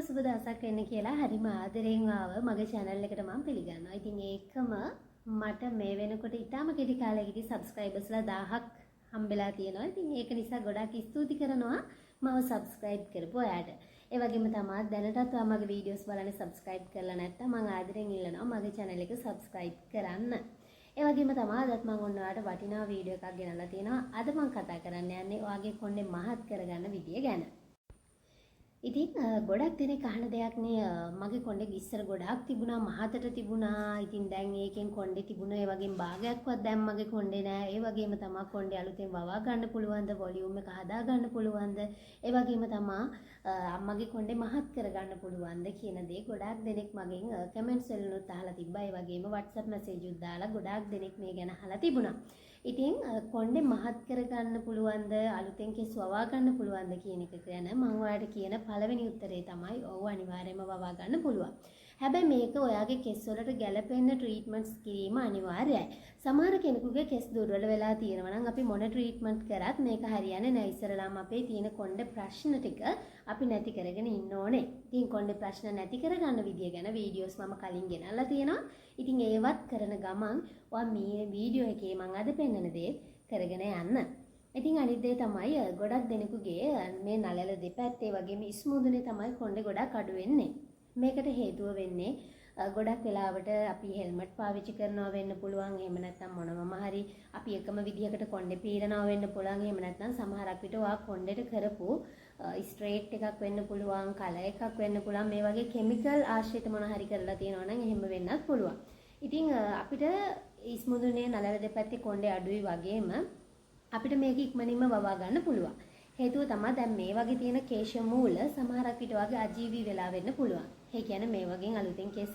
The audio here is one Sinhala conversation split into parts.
සුබ දවසක් වෙන්න කියලා හරිම ආදරෙන් ආව මගේ channel එකට මම පිළිගන්නවා. ඉතින් ඒකම මට මේ වෙනකොට ඊටම කෙටි කාලයකදී subscribersලා 1000ක් හම්බෙලා තියෙනවා. ඉතින් ඒක නිසා ගොඩාක් ස්තුති කරනවා මම subscribe කරපු අයට. ඒ වගේම තමයි දැනටත් ඔයා මගේ videos බලන්න subscribe කරලා නැත්නම් මම ආදරෙන් ඉල්ලනවා මගේ channel එක subscribe කරන්න. ඒ වගේම තමයි අදත් මම ඔයාලට වටිනා වීඩියෝ එකක් ගෙනල්ලා තියෙනවා. අද මම කතා කරන්න යන්නේ ඔයාගේ කොණ්ඩේ මහත් කරගන්න විදිය ගැන. ඉතින් ගොඩක් දෙනෙක් අහන දෙයක් නේ මගේ කොණ්ඩේ ඉස්සර ගොඩාක් තිබුණා මහතට තිබුණා. ඉතින් දැන් ඒකෙන් කොණ්ඩේ තිබුණ ඒ වගේම භාගයක්වත් දැන් මගේ කොණ්ඩේ නෑ. ඒ වගේම තමයි කොණ්ඩේ අලුතෙන් වවා ගන්න පුළුවන්ද, වොලියුම් එක හදා ගන්න පුළුවන්ද? ඒ වගේම තමයි මගේ කොණ්ඩේ මහත් කරගන්න පුළුවන්ද කියන දේ ගොඩාක් දෙනෙක් මගෙන් කමෙන්ට්ස් වලිනුත් අහලා තිබ්බා. ඒ වගේම WhatsApp message උත් දාලා ගොඩාක් දෙනෙක් මේ ගැන අහලා තිබුණා. ඉතින් කොණ්ඩේ මහත් කරගන්න පුළුවන්ද, අලුතෙන් කෙස් වවා ගන්න පුළුවන්ද කියන එක ගැන මම ඔයාලට කියන පළවෙනි උත්තරේ තමයි ඔව් අනිවාර්යයෙන්ම වවා ගන්න පුළුවන්. හැබැයි මේක ඔයාගේ කෙස් වලට ගැළපෙන ට්‍රීට්මන්ට්ස් කිරීම අනිවාර්යයි. සමහර කෙනෙකුගේ කෙස් දුර්වල වෙලා තියෙනවා නම් අපි මොන ට්‍රීට්මන්ට් කරත් මේක හරියන්නේ නැහැ. ඉස්සරලාම අපේ තියෙන කොණ්ඩේ ප්‍රශ්න ටික අපි නැති කරගෙන ඉන්න ඕනේ. ඉතින් කොණ්ඩේ ප්‍රශ්න නැති කරගන්න විදිය ගැන වීඩියෝස් මම කලින් ගෙනල්ලා තියෙනවා. ඉතින් ඒවත් කරන ගමන් ඔයා මේ වීඩියෝ එකේ මම අද පෙන්නන දේ කරගෙන යන්න. ඉතින් අනිත් දේ තමයි ගොඩක් දෙනෙකුගේ මේ නළල දෙපැත්තේ වගේම ඉස්මුදුනේ තමයි කොණ්ඩේ ගොඩක් අඩු වෙන්නේ. මේකට හේතුව වෙන්නේ ගොඩක් වෙලාවට අපි හෙල්මට් පාවිච්චි කරනවා වෙන්න පුළුවන්. එහෙම නැත්නම් මොනවම හරි අපි එකම විදිහකට කොණ්ඩේ පීරනවා වෙන්න පුළුවන්. එහෙම නැත්නම් සමහරක් විට ඔයා කොණ්ඩේට කරපු ස්ට්‍රේට් එකක් වෙන්න පුළුවන්, කලර් එකක් වෙන්න පුළුවන්. මේ වගේ කිමිකල් ආශ්‍රිත මොන හරි කරලා තියෙනවා නම් එහෙම වෙන්නත් පුළුවන්. ඉතින් අපිට ඉස්මුදුනේ නළල දෙපැත්තේ කොණ්ඩේ අඩුයි වගේම අපිට මේක ඉක්මනින්ම වවා ගන්න පුළුවන්. හේතුව තමයි දැන් මේ වගේ තියෙන කේශ මූල සමහරක් විට වගේ අජීවී වෙලා වෙන්න පුළුවන්. ඒ කියන්නේ මේ වගේ අලුතෙන් කේස්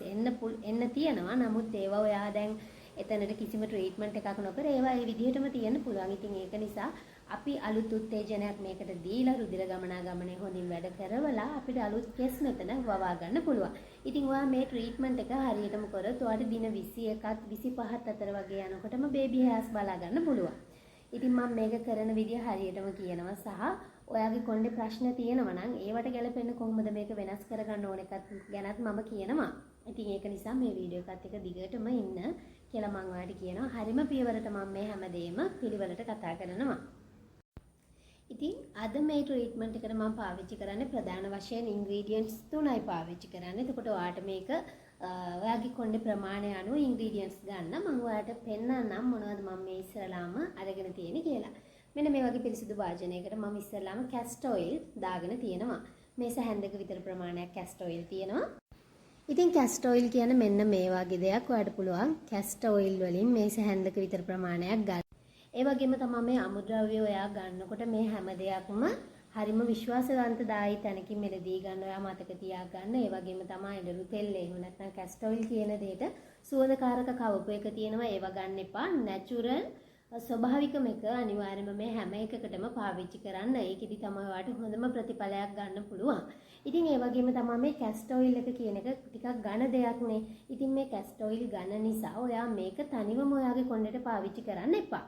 එන්න තියෙනවා. නමුත් ඒවා ඔයා දැන් එතනට කිසිම ට්‍රීට්මන්ට් එකක් නොකර ඒවා ඒ විදිහටම තියෙන්න පුළුවන්. ඉතින් ඒක නිසා අපි අලුත් උත්තේජනයක් මේකට දීලා රුධිර ගමනාගමනය හොඳින් වැඩ කරවලා අපිට අලුත් කෙස් මෙතන වවා ගන්න පුළුවන්. ඉතින් ඔයා මේ ට්‍රීට්මන්ට් එක හරියටම කරොත් ඔයාට දින 21ත් 25ත් අතර වගේ යනකොටම බේබි හෑර්ස් බලා ගන්න පුළුවන්. ඉතින් මම මේක කරන විදිය හරියටම කියනවා සහ ඔයාගේ කොණ්ඩේ ප්‍රශ්න තියෙනවා නම් ඒවට ගැලපෙන්න කොහොමද මේක වෙනස් කරගන්න ඕන එකත් ගැනත් මම කියනවා. ඉතින් ඒක නිසා මේ වීඩියෝ එකත් එක දිගටම ඉන්න කියලා මම ඔයාලට කියනවා. හරිම පියවරට මම මේ හැමදේම පිළිවෙලට කතා කරනවා. ඉතින් අද මේ ට්‍රීට්මන්ට් එකට මම පාවිච්චි කරන්නේ ප්‍රධාන වශයෙන් ඉන්ග්‍රීඩියන්ට්ස් 3යි පාවිච්චි කරන්නේ. එතකොට ඔයාට මේක ඔයාගේ කොණ්ඩේ ප්‍රමාණය අනුව ඉන්ග්‍රීඩියන්ට්ස් ගන්න මම ඔයාලට පෙන්නන්නම් මොනවද මම මේ ඉස්සරලාම අරගෙන තියෙන්නේ කියලා. මෙන්න මේ වගේ පිරිසිදු වාජනයකට මම ඉස්සරලාම කැස්ටර් ඔයිල් දාගෙන තියෙනවා. මේ සැහැන්දක විතර ප්‍රමාණයක් කැස්ටර් ඔයිල් තියෙනවා. ඉතින් කැස්ටර් ඔයිල් කියන්නේ මෙන්න මේ වගේ දෙයක් ඔයාලට පුළුවන් කැස්ටර් ඔයිල් වලින් මේ සැහැන්දක විතර ප්‍රමාණයක් ගන්න. ඒ වගේම තමයි මේ අමුද්‍රව්‍ය ඔයා ගන්නකොට මේ හැම දෙයක්ම හරිම විශ්වාසවන්තදායි තැනකින් මෙලදී ගන්න ඔයා මතක තියාගන්න. ඒ වගේම තමයි එළරු තෙල් එහෙම නැත්නම් කැස්ටර් ඔයිල් කියන දෙයට සුවඳකාරක කවපු එක තියෙනවා. ඒව ගන්න එපා. නැචරල් ස්වභාවිකම එක අනිවාර්යයෙන්ම මේ හැම එකකටම පාවිච්චි කරන්න. ඒකෙදි තමයි ඔයාට හොඳම ප්‍රතිඵලයක් ගන්න පුළුවන්. ඉතින් ඒ වගේම තමයි මේ කැස්ටර් ඔයිල් එක කියන එක ටිකක් ඝන දෙයක් නේ. ඉතින් මේ කැස්ටර් ඔයිල් ඝන නිසා ඔයා මේක තනිවම ඔයාගේ කොණ්ඩේට පාවිච්චි කරන්න එපා.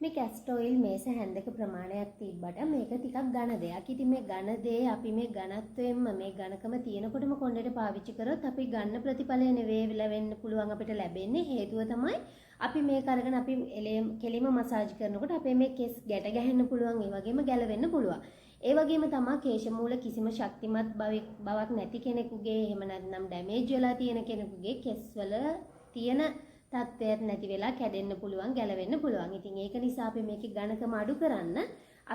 මේ කැස්ටර් ඔයිල් මේස හැන්දක ප්‍රමාණයක් තිබ්බට මේක ටිකක් ඝන දෙයක්. ඉතින් මේ ඝන දේ අපි මේ ඝනත්වයෙන්ම මේ ඝනකම තියෙනකොටම කොණ්ඩේට පාවිච්චි කරොත් අපි ගන්න ප්‍රතිඵලය නෙවෙයි වෙන්න පුළුවන් අපිට ලැබෙන්නේ. හේතුව තමයි අපි මේක අරගෙන අපි කෙලිම මසාජ් කරනකොට අපේ මේ කෙස් ගැට ගැහෙන්න පුළුවන්. ඒ වගේම ගැලවෙන්න පුළුවන්. ඒ වගේම තමයි කේශ මූල කිසිම ශක්තිමත් බවක් නැති කෙනෙකුගේ එහෙම නැත්නම් ඩැමේජ් වෙලා තියෙන කෙනෙකුගේ කෙස් වල තියෙන තත්ත්වයක් නැති වෙලා කැඩෙන්න පුළුවන්, ගැලවෙන්න පුළුවන්. ඉතින් ඒක නිසා අපි මේකේ ඝනකම අඩු කරන්න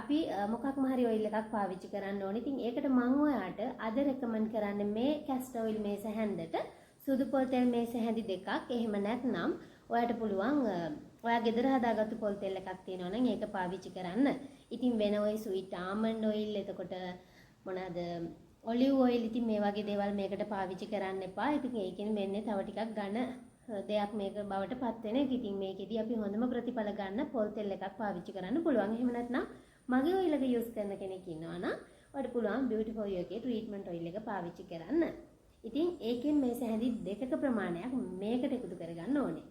අපි මොකක්ම හරි ඔයිල් එකක් පාවිච්චි කරන්න ඕනේ. ඉතින් ඒකට මම ඔයාට අද රෙකමන්ඩ් කරන්නේ මේ කැස්ටර් ඔයිල් මේස හැන්දට සුදු පොල් තෙල් මේස හැඳි දෙකක්. එහෙම නැත්නම් ඔයාට පුළුවන් ඔයා ගෙදර හදාගත්තු පොල් තෙල් එකක් තියෙනවා නම් ඒක පාවිච්චි කරන්න. ඉතින් වෙන ඔය ස්වීට් ආමන්ඩ් ඔයිල් එතකොට මොනවාද ඔලිව් ඔයිල් ඉතින් මේ වගේ දේවල් මේකට පාවිච්චි කරන්න එපා. ඉතින් ඒකෙන් වෙන්නේ තව ටිකක් ඝන දෙයක් මේක බවට පත් වෙන එක. ඉතින් මේකෙදි අපි හොඳම ප්‍රතිඵල ගන්න පොල් තෙල් එකක් පාවිච්චි කරන්න පුළුවන්. එහෙම නැත්නම් මගේ ඔයිල් එක යූස් කරන කෙනෙක් ඉන්නවා නම් ඔයාලට පුළුවන් බියුටි ෆෝර් යු එකේ ට්‍රීට්මන්ට් ඔයිල් එක පාවිච්චි කරන්න. ඉතින් ඒකෙන් මේ සැහැඳි දෙකක ප්‍රමාණයක් මේකට එකතු කරගන්න ඕනේ.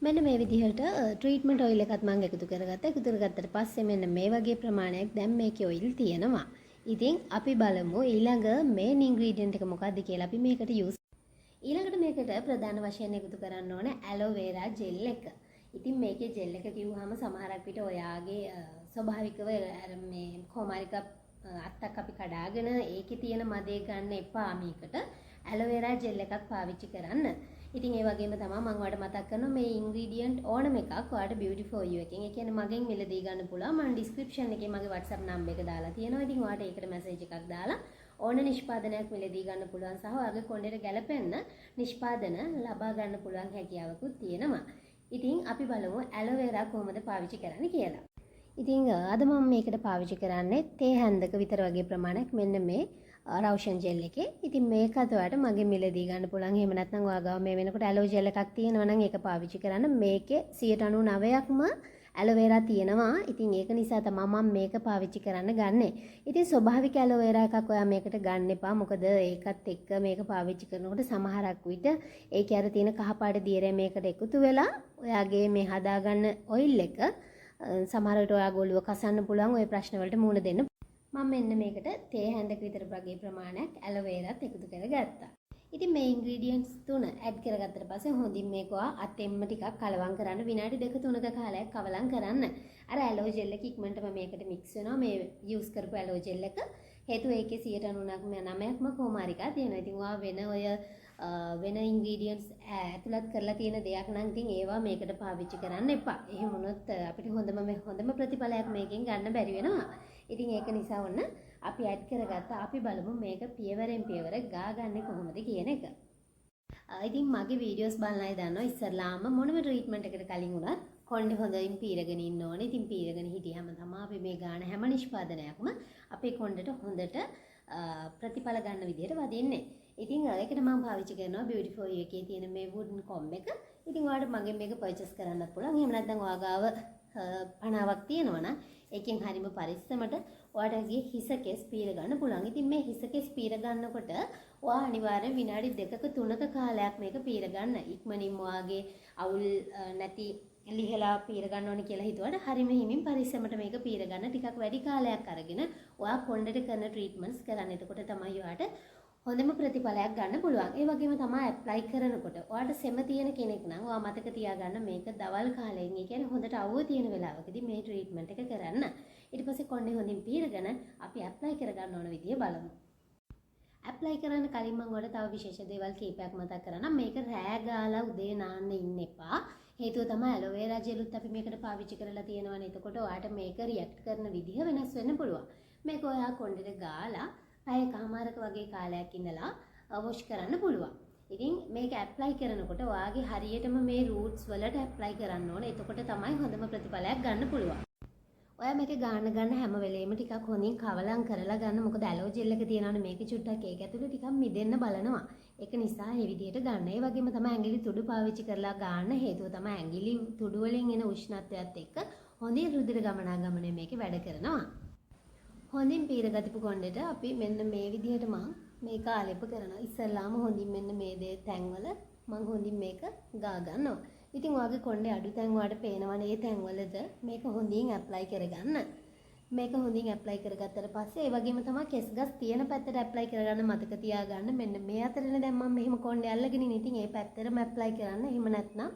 මෙන්න මේ විදිහට ට්‍රීට්මන්ට් ඔයිල් එකත් මම එකතු කරගත්තා. එකතු කරගත්තට පස්සේ මෙන්න මේ වගේ ප්‍රමාණයක් දැන් මේකේ ඔයිල් තියෙනවා. ඉතින් අපි බලමු ඊළඟ මේන් ඉන්ග්‍රීඩියන්ට් එක මොකක්ද කියලා අපි මේකට යූස්. ඊළඟට මේකට ප්‍රධාන වශයෙන් එකතු කරන්න ඕන ඇලෝවේරා ජෙල් එක. ඉතින් මේකේ ජෙල් එක කිව්වහම සමහරක් විට ඔයාගේ ස්වභාවිකව අර මේ කොමාරික අත්තක් අපි කඩාගෙන ඒකේ තියෙන මදේ ගන්න එපා මේකට. ඇලෝවේරා ජෙල් එකක් පාවිච්චි කරන්න. ඉතින් ඒ වගේම තමයි මම ඔයාලට මතක් කරනවා මේ ඉන්ග්‍රීඩියන්ට් ඕනම එකක් ඔයාලට beauty for you එකෙන්. ඒ කියන්නේ මගෙන් මිලදී ගන්න පුළුවන්. මම description එකේ මගේ WhatsApp number එක දාලා තියෙනවා. ඉතින් ඔයාලට ඒකට message එකක් දාලා ඕන නිෂ්පාදනයක් මිලදී ගන්න පුළුවන් සහ ඔයාගේ කොණ්ඩේට ගැලපෙන්න නිෂ්පාදන ලබා ගන්න පුළුවන් හැකියාවකුත් තියෙනවා. ඉතින් අපි බලමු ඇලෝවේරා කොහොමද පාවිච්චි කරන්න කියලා. ඉතින් අද මම මේකට පාවිච්චි කරන්නේ තේ හැන්දක විතර වගේ ප්‍රමාණයක් මෙන්න මේ රවුෂන් ජෙල් එකේ. ඉතින් මේකත් ඔයාලට මගේ මිලදී ගන්න පුළුවන්. එහෙම නැත්නම් ඔයා ගාව මේ වෙනකොට ඇලෝ ජෙල් එකක් තියෙනවා නම් ඒක පාවිච්චි කරන්න. මේකේ 99%ක්ම ඇලෝවේරා තියෙනවා. ඉතින් ඒක නිසා තමයි මම මේක පාවිච්චි කරන්න ගන්නෙ. ඉතින් ස්වභාවික ඇලෝවේරා එකක් ඔයා මේකට ගන්න එපා. මොකද ඒකත් එක්ක මේක පාවිච්චි කරනකොට සමහරක් විට ඒකේ අර තියෙන කහපාට දියරේ මේකට එකතු වෙලා ඔයාගේ මේ හදාගන්න ඔයිල් එක සමහර විට ඔයා ගොළුව කසන්න පුළුවන්. ওই ප්‍රශ්න වලට මුහුණ දෙන්න. මම මෙන්න මේකට තේ හැන්දක විතර වගේ ප්‍රමාණයක් ඇලෝවේරාත් එකතු කරගත්තා. ඉතින් මේ ඉන්ග්‍රීඩියන්ට්ස් තුන ඇඩ් කරගත්තට පස්සේ හොඳින් මේක අතෙන්ම ටිකක් කලවම් කරන්න විනාඩි 2-3ක කාලයක් කවලම් කරන්න. අර ඇලෝ ජෙල් එක ඉක්මනටම මේකට මික්ස් වෙනවා මේ යූස් කරපු ඇලෝ ජෙල් එක. හේතුව ඒකේ 99%ක්ම කොමාරිකා තියෙනවා. ඉතින් ඔයා වෙන ඉන්ග්‍රීඩියන්ට්ස් ඇතුළත් කරලා තියෙන දෙයක් නම් ඉතින් ඒවා මේකට පාවිච්චි කරන්න එපා. එහෙම වුණොත් අපිට හොඳම ප්‍රතිඵලයක් මේකෙන් ගන්න බැරි වෙනවා. ඉතින් ඒක නිසා වුණ අපි ඇඩ් කරගත්තා. අපි බලමු මේක පියවරෙන් පියවර ගාගන්නේ කොහොමද කියන එක. ඉතින් මගේ වීඩියෝස් බලන අය දන්නවා ඉස්සරලාම මොනම ට්‍රීට්මන්ට් එකකට කලින් උනත් කොණ්ඩේ හොඳින් පීරගෙන ඉන්න ඕනේ. ඉතින් පීරගෙන හිටියම තමයි අපි මේ ගාන හැම නිෂ්පාදනයක්ම අපේ කොණ්ඩේට හොඳට ප්‍රතිඵල ගන්න විදිහට වදින්නේ. ඉතින් ඒකට මම පාවිච්චි කරනවා beauty for you එකේ තියෙන මේ wooden comb එක. ඉතින් ඔයාලට මගෙන් මේක purchase කරන්නත් පුළුවන්. එහෙම නැත්නම් ඔයා ගාව 50ක් තියෙනවා නම් ඒකෙන් හරිම පරිස්සමට ඔයාලගේ හිස කෙස් පීර ගන්න පුළුවන්. ඉතින් මේ හිස කෙස් පීර ගන්නකොට ඔයා අනිවාර්යෙන් විනාඩි 2ක 3ක කාලයක් මේක පීර ගන්න. ඉක්මනින්ම ඔයාගේ අවුල් නැති ලිහලා පීර ගන්න ඕනේ කියලා හිතුවට හරිම හිමින් පරිස්සමට මේක පීර ගන්න. ටිකක් වැඩි කාලයක් අරගෙන ඔයා කොණ්ඩේට කරන ට්‍රීට්මන්ට්ස් කරන්න. එතකොට තමයි ඔයාට හොඳම ප්‍රතිඵලයක් ගන්න පුළුවන්. ඒ වගේම තමයි ඇප්ලයි කරනකොට ඔයාලට සෙම තියෙන කෙනෙක් නම් ඔයා මතක තියාගන්න මේක දවල් කාලයෙන්, ඒ කියන්නේ හොඳට අවුව තියෙන වෙලාවකදී මේ ට්‍රීට්මන්ට් එක කරන්න. ඊට පස්සේ කොණ්ඩේ හොඳින් පීරගෙන අපි ඇප්ලයි කරගන්න ඕන විදිය බලමු. ඇප්ලයි කරන්න කලින් මම ඔයාලට තව විශේෂ දේවල් කීපයක් මතක් කරන්නම්. මේක රෑ ගාලා උදේ නාන්න ඉන්න එපා. හේතුව තමයි ඇලෝවේරා ජෙලුත් අපි මේකට පාවිච්චි කරලා තියෙනවානේ. එතකොට ඔයාට මේක රියැක්ට් කරන විදිහ වෙනස් වෙන්න පුළුවන්. මේක ඔයා කොණ්ඩේට ගාලා පැයකමාරක වගේ කාලයක් ඉඳලා වොෂ් කරන්න පුළුවන්. ඉතින් මේක ඇප්ලයි කරනකොට ඔයාගේ හරියටම මේ රූට්ස් වලට ඇප්ලයි කරන්න ඕනේ. එතකොට තමයි හොඳම ප්‍රතිඵලයක් ගන්න පුළුවන්. ඔයා මේක ගන්න හැම වෙලේම ටිකක් හොඳින් කවලම් කරලා ගන්න. මොකද ඇලෝ ජෙල් එක තියනවනේ මේකේ චුට්ටක් ඒක ඇතුලේ ටිකක් මිදෙන්න බලනවා. ඒක නිසා මේ විදිහට ගන්න. ඒ වගේම තමයි ඇඟිලි තුඩු පාවිච්චි කරලා ගන්න. හේතුව තමයි ඇඟිලි තුඩු වලින් එන උෂ්ණත්වයත් එක්ක හොඳින් රුධිර ගමනාගමනය මේකේ වැඩ කරනවා. හොඳින් පීරගතිපු කොණ්ඩේට අපි මෙන්න මේ විදිහට මේක ආලේප කරනවා. ඉස්සල්ලාම හොඳින් මෙන්න මේ දේ තැන්වල මම හොඳින් මේක ගා ගන්නවා. ඉතින් ඔයාගේ කොණ්ඩේ අඩු තැන් වලට පේනවනේ ඒ තැන්වලද මේක හොඳින් ඇප්ලයි කරගන්න. මේක හොඳින් ඇප්ලයි කරගත්තට පස්සේ ඒ වගේම තමයි කෙස් ගස් තියෙන පැත්තට ඇප්ලයි කරගන්න මතක තියාගන්න. මෙන්න මේ අතරනේ දැන් මම මෙහෙම කොණ්ඩේ අල්ලගෙන ඉන්නේ. ඉතින් ඒ පැත්තටම ඇප්ලයි කරන්න. එහෙම නැත්නම්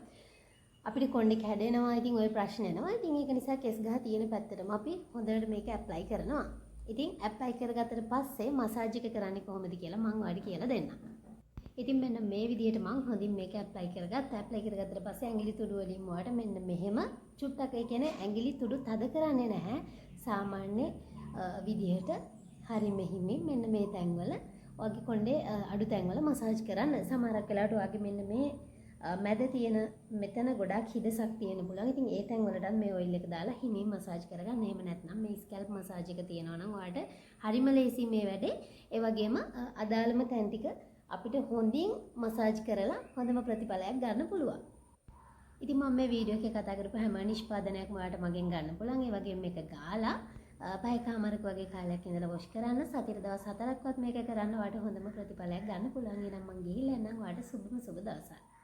අපිට කොණ්ඩේ කැඩෙනවා. ඉතින් ওই ප්‍රශ්න එනවා. ඉතින් ඒක නිසා කෙස් ගහ තියෙන පැත්තටම අපි හොඳට මේක ඇප්ලයි කරනවා. ඉතින් ඇප්ලයි කරගත්තට පස්සේ මසාජ් එක කරන්නේ කොහොමද කියලා මම ඔයාලට කියලා දෙන්නම්. ඉතින් මෙන්න මේ විදිහට මම හොඳින් මේක ඇප්ලයි කරගත්තා. ඇප්ලයි කරගත්තට පස්සේ ඇඟිලි තුඩු වලින් ඔයාලට මෙන්න මෙහෙම චුට්ටක් ඒ කියන්නේ ඇඟිලි තුඩු තද කරන්නේ නැහැ. සාමාන්‍ය විදිහට හරි මෙහිමින් මෙන්න මේ තැන්වල ඔයාගේ කොණ්ඩේ අඩු තැන්වල මසාජ් කරන්න. සමහරක් වෙලාවට ඔයාගේ මෙන්න මේ මැද තියෙන මෙතන ගොඩක් හිදසක් තියෙන පුළුවන්. ඉතින් ඒ තැන් වලටත් මේ ඔයිල් එක දාලා හිමින් මසාජ් කරගන්න. එහෙම නැත්නම් මේ ස්කැල්ප් මසාජ් එක තියෙනවා නම් ඔයාලට හරිම ලේසි මේ වැඩේ. ඒ වගේම අදාළම තැන් ටික අපිට හොඳින් මසාජ් කරලා හොඳම ප්‍රතිඵලයක් ගන්න පුළුවන්. ඉතින් මම මේ වීඩියෝ එකේ කතා කරපු හැම නිෂ්පාදනයක්ම ඔයාලට මගෙන් ගන්න පුළුවන්. ඒ වගේම මේක ගාලා පැයකමාරක වගේ කාලයක් ඉඳලා වොෂ් කරන්න. සතියේ දවස් 4ක්වත් මේක කරන්න ඔයාලට හොඳම ප්‍රතිඵලයක් ගන්න පුළුවන්. එහෙනම් මම ගිහිල්ලා එන්නම් ඔයාලට සුබම සුබ දවසක්.